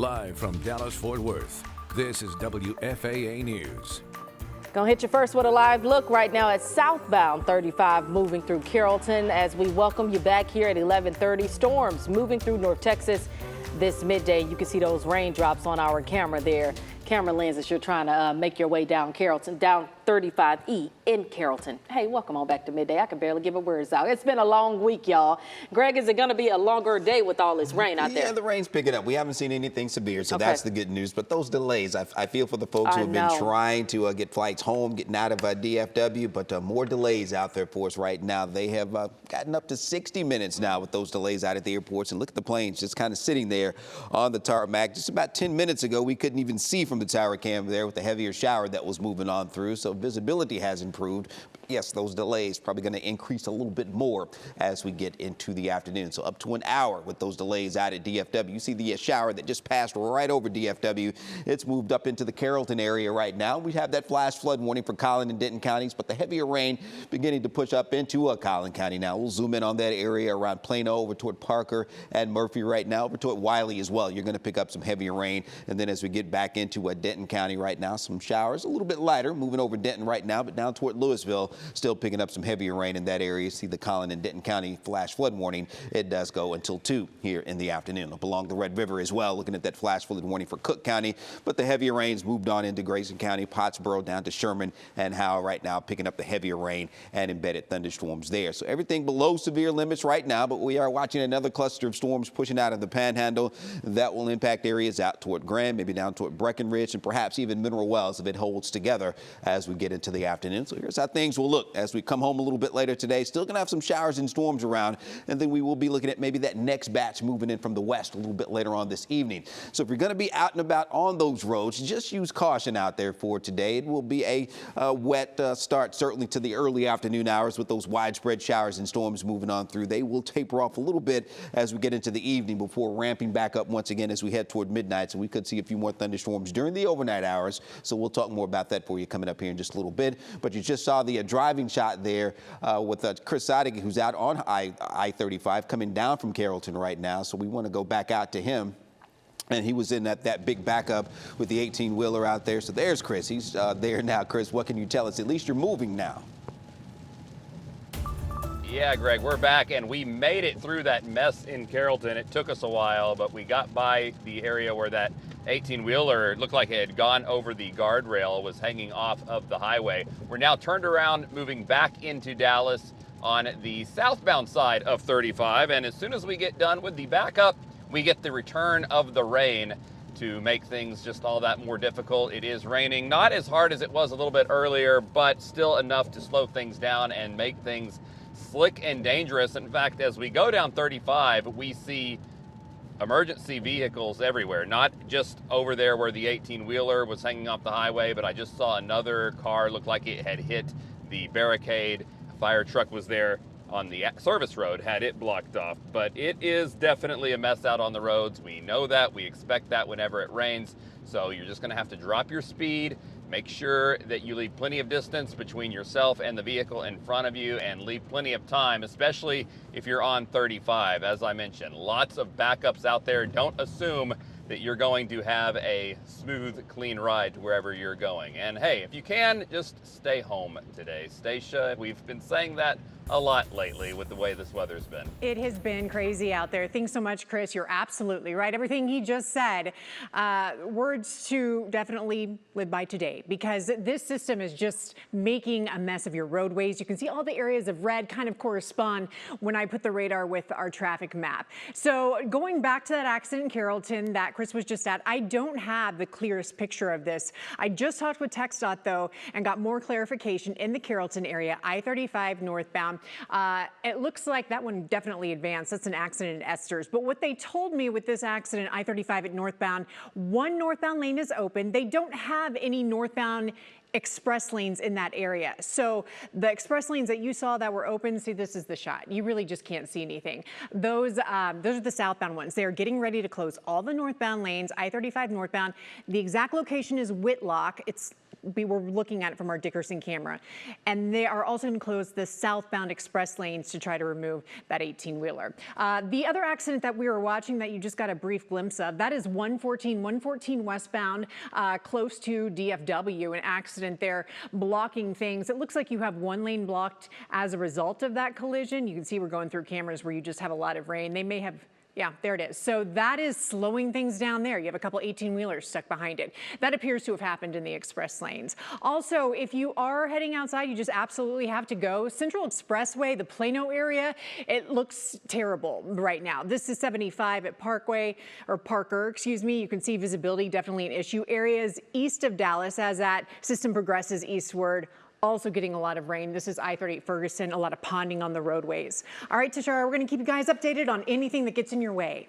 Live from Dallas-Fort Worth, this is WFAA News. Gonna hit you first with a live look right now at southbound 35 moving through Carrollton as we welcome you back here at 11:30. Storms moving through North Texas this midday. You can see those raindrops on our camera there. Camera lens as you're trying to make your way down Carrollton, down 35E in Carrollton. Hey, welcome on back to midday. I can barely give a words out. It's been a long week, y'all. Greg, is it going to be a longer day with all this rain out there? Yeah, the rain's picking up. We haven't seen anything severe, so that's the good news. But those delays, I feel for the folks who have been trying to get flights home, getting out of DFW, but more delays out there for us right now. They have gotten up to 60 minutes now with those delays out at the airports. And look at the planes just kind of sitting there on the tarmac. Just about 10 minutes ago, we couldn't even see from the tower cam there with the heavier shower that was moving on through. So visibility has improved. But yes, those delays probably going to increase a little bit more as we get into the afternoon. So up to an hour with those delays out at DFW. You see the shower that just passed right over DFW. It's moved up into the Carrollton area right now. We have that flash flood warning for Collin and Denton counties, but the heavier rain beginning to push up into Collin County now. We'll zoom in on that area around Plano over toward Parker and Murphy right now, over toward Wiley as well. You're going to pick up some heavier rain. And then as we get back into Denton County right now, some showers a little bit lighter moving over Denton right now, but down toward Louisville, still picking up some heavier rain in that area. See the Collin and Denton County flash flood warning. It does go until 2 here in the afternoon. Up along the Red River as well, looking at that flash flood warning for Cook County, but the heavier rains moved on into Grayson County, Pottsboro down to Sherman and Howell right now, picking up the heavier rain and embedded thunderstorms there. So everything below severe limits right now, but we are watching another cluster of storms pushing out of the Panhandle that will impact areas out toward Graham, maybe down toward Breckenridge, and perhaps even Mineral Wells if it holds together as we get into the afternoon. So here's how things will look as we come home a little bit later today. Still going to have some showers and storms around, and then we will be looking at maybe that next batch moving in from the west a little bit later on this evening. So if you're going to be out and about on those roads, just use caution out there for today. It will be a wet start certainly to the early afternoon hours with those widespread showers and storms moving on through. They will taper off a little bit as we get into the evening before ramping back up once again as we head toward midnight. So we could see a few more thunderstorms during the overnight hours. So we'll talk more about that for you coming up here in just a little bit. But you just saw the driving shot there with Chris Seidig, who's out on I-35 coming down from Carrollton right now. So we want to go back out to him. And he was in that big backup with the 18-wheeler out there. So there's Chris. He's there now. Chris, what can you tell us? At least you're moving now. Yeah, Greg, we're back, and we made it through that mess in Carrollton. It took us a while, but we got by the area where that 18-wheeler looked like it had gone over the guardrail, was hanging off of the highway. We're now turned around, moving back into Dallas on the southbound side of 35, and as soon as we get done with the backup, we get the return of the rain to make things just all that more difficult. It is raining, not as hard as it was a little bit earlier, but still enough to slow things down and make things slick and dangerous. In fact, as we go down 35, we see emergency vehicles everywhere, not just over there where the 18-wheeler was hanging off the highway, but I just saw another car look like it had hit the barricade. A fire truck was there on the service road, had it blocked off. But it is definitely a mess out on the roads. We know that. We expect that whenever it rains. So you're just going to have to drop your speed. Make sure that you leave plenty of distance between yourself and the vehicle in front of you, and leave plenty of time, especially if you're on 35. As I mentioned, lots of backups out there. Don't assume that you're going to have a smooth, clean ride to wherever you're going. And hey, if you can, just stay home today. Stay shut. We've been saying that a lot lately with the way this weather's been. It has been crazy out there. Thanks so much, Chris. You're absolutely right. Everything he just said, words to definitely live by today, because this system is just making a mess of your roadways. You can see all the areas of red kind of correspond when I put the radar with our traffic map. So going back to that accident in Carrollton that Chris was just at, I don't have the clearest picture of this. I just talked with TxDOT though and got more clarification in the Carrollton area, I-35 northbound. It looks like that one definitely advanced. That's an accident in Esters. But what they told me with this accident, I-35 at northbound, one northbound lane is open. They don't have any northbound express lanes in that area. So the express lanes that you saw that were open, see, this is the shot. You really just can't see anything. Those are the southbound ones. They are getting ready to close all the northbound lanes, I-35 northbound. The exact location is Whitlock. It's we were looking at it from our Dickerson camera. And they are also going to close the southbound express lanes to try to remove that 18-wheeler. The other accident that we were watching that you just got a brief glimpse of, that is 114 westbound, close to DFW, an accident there blocking things. It looks like you have one lane blocked as a result of that collision. You can see we're going through cameras where you just have a lot of rain. They may have, yeah, there it is. So that is slowing things down there. You have a couple 18-wheelers stuck behind it. That appears to have happened in the express lanes. Also, if you are heading outside, you just absolutely have to go. Central Expressway, the Plano area, it looks terrible right now. This is 75 at Parker, excuse me. You can see visibility, definitely an issue. Areas east of Dallas as that system progresses eastward, also getting a lot of rain. This is I-38 Ferguson, a lot of ponding on the roadways. All right, Tashara, we're going to keep you guys updated on anything that gets in your way.